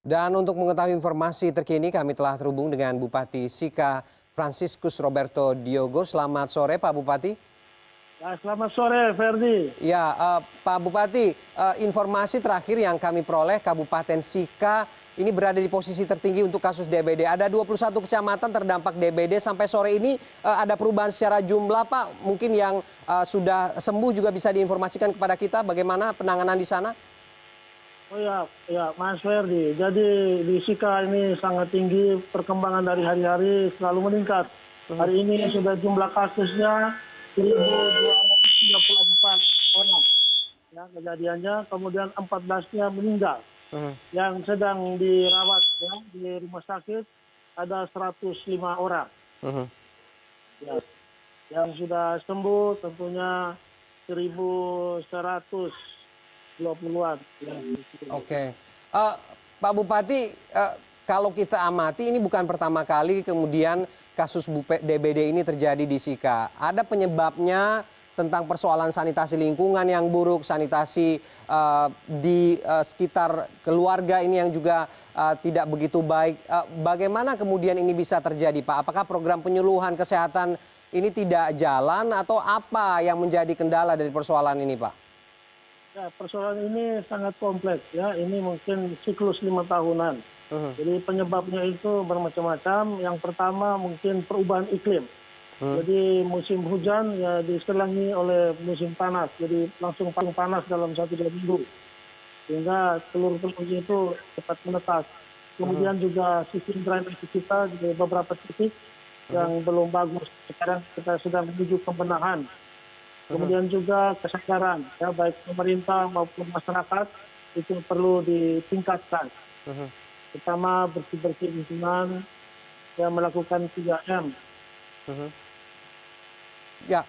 Dan untuk mengetahui informasi terkini, kami telah terhubung dengan Bupati Sika Franciscus Roberto Diogo. Selamat sore, Pak Bupati. Ya, selamat sore, Ferdi. Ya, Pak Bupati, informasi terakhir yang kami peroleh, Kabupaten Sika ini berada di posisi tertinggi untuk kasus DBD. Ada 21 kecamatan terdampak DBD. Sampai sore ini ada perubahan secara jumlah, Pak. Mungkin yang sudah sembuh juga bisa diinformasikan kepada kita bagaimana penanganan di sana? Oh ya, Mas Ferdi. Jadi di Sika ini sangat tinggi, perkembangan dari hari-hari selalu meningkat. Hari ini sudah jumlah kasusnya 1.234 orang. Ya, kejadiannya, kemudian 14-nya meninggal. Yang sedang dirawat ya, di rumah sakit ada 105 orang. Ya. Yang sudah sembuh tentunya 1.120-an. Ya. Oke. Pak Bupati, kalau kita amati ini bukan pertama kali kemudian kasus DBD ini terjadi di Sika. Ada penyebabnya tentang persoalan sanitasi lingkungan yang buruk, sanitasi di sekitar keluarga ini yang juga tidak begitu baik. Bagaimana kemudian ini bisa terjadi, Pak? Apakah program penyuluhan kesehatan ini tidak jalan atau apa yang menjadi kendala dari persoalan ini, Pak? Ya, persoalan ini sangat kompleks ya. Ini mungkin siklus 5 tahunan. Jadi penyebabnya itu bermacam-macam. Yang pertama mungkin perubahan iklim. Jadi musim hujan ya diselangi oleh musim panas. Jadi langsung panas dalam 1-2 minggu. Sehingga telur-telurnya itu cepat menetas. Kemudian juga sistem drainase kita di beberapa titik yang belum bagus. Sekarang kita sedang menuju pembenahan. Kemudian juga kesadaran ya baik pemerintah maupun masyarakat itu perlu ditingkatkan. Pertama bersih-bersih lingkungan, yang melakukan 3M. Ya,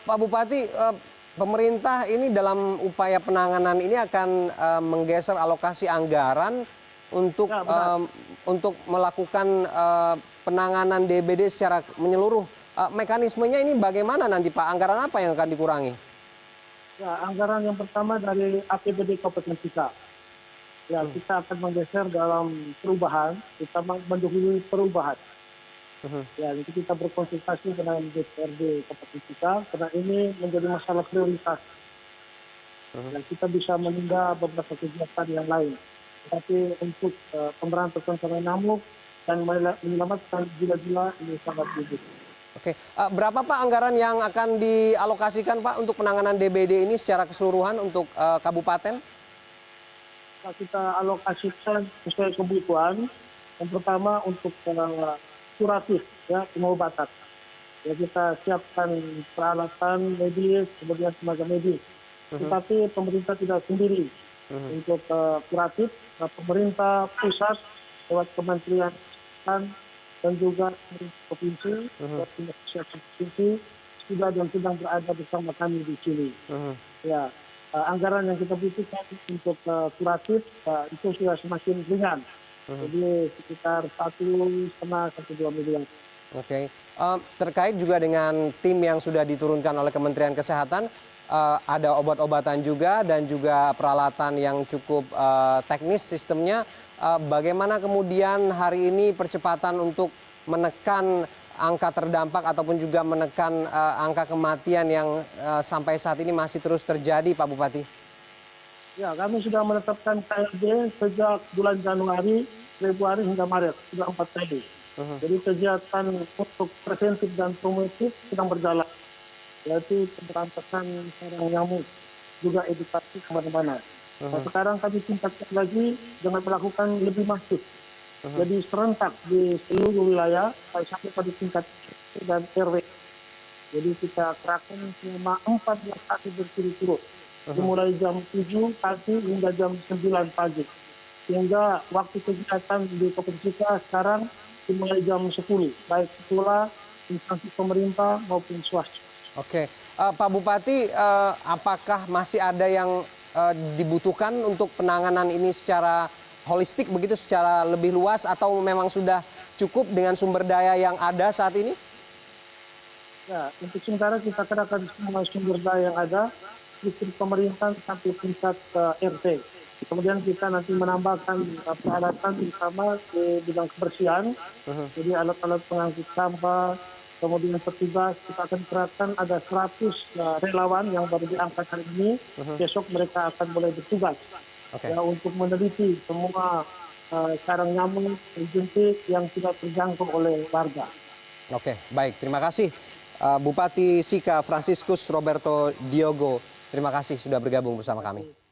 Pak Bupati, pemerintah ini dalam upaya penanganan ini akan menggeser alokasi anggaran untuk untuk melakukan penanganan DBD secara menyeluruh. Mekanismenya ini bagaimana nanti, Pak? Anggaran apa yang akan dikurangi? Ya, anggaran yang pertama dari APBD Kabupaten Sika. Ya, kita akan menggeser dalam perubahan, kita mendahului perubahan. Ya, itu kita berkonsultasi dengan DPRD Kabupaten Sika, karena ini menjadi masalah prioritas. Dan kita bisa menunda beberapa kegiatan yang lain. Tapi untuk pemberantasan sarang nyamuk dan menyelamatkan gila-gila ini sangat penting. Oke, berapa Pak anggaran yang akan dialokasikan Pak untuk penanganan DBD ini secara keseluruhan untuk kabupaten? Kita alokasikan sesuai kebutuhan. Yang pertama untuk kuratif, ya pengobatan. Ya kita siapkan peralatan medis, kemudian tenaga medis. Tetapi pemerintah tidak sendiri untuk kuratif. Pemerintah pusat lewat Kementerian Kesehatan dan juga provinsi, provinsi sudah dan sedang berada bersama kami di sini. Ya, anggaran yang kita butuhkan untuk kuratif itu sudah semakin ringan. Jadi sekitar 1,5-2 miliar. Oke, terkait juga dengan tim yang sudah diturunkan oleh Kementerian Kesehatan, ada obat-obatan juga dan juga peralatan yang cukup teknis sistemnya. Bagaimana kemudian hari ini percepatan untuk menekan angka terdampak ataupun juga menekan angka kematian yang sampai saat ini masih terus terjadi, Pak Bupati? Ya, kami sudah menetapkan KLB sejak bulan Januari, Februari hingga Maret, sudah 4 kali. Jadi kegiatan untuk preventif dan promotif sedang berjalan, yaitu pemberantasan sarang nyamuk, juga edukasi kemana-mana. Nah, sekarang kami tingkatkan lagi dengan melakukan lebih masif. Jadi serentak di seluruh wilayah, sampai pada tingkat dan RW. Jadi kita kerahkan selama 14 hari berturut-turut. Dimulai jam 7 pagi hingga jam 9 pagi. Sehingga waktu kegiatan di Kabupaten Sika sekarang dimulai jam 10. Baik sekolah, instansi pemerintah maupun swasta. Oke, Pak Bupati, apakah masih ada yang dibutuhkan untuk penanganan ini secara holistik begitu, secara lebih luas, atau memang sudah cukup dengan sumber daya yang ada saat ini? Ya, untuk sementara kita kerahkan semua sumber daya yang ada, struktur pemerintahan sampai tingkat RT. Kemudian kita nanti menambahkan peralatan terutama di bidang kebersihan. Jadi alat-alat pengangkut sampah, kemudian petugas kita akan kerahkan ada 100 relawan yang baru diangkat hari ini. Besok mereka akan mulai bertugas ya, untuk meneliti semua sarang nyamuk, jentik yang tidak terjangkau oleh warga. Oke, baik. Terima kasih Bupati Sika Franciscus Roberto Diogo. Terima kasih sudah bergabung bersama kami.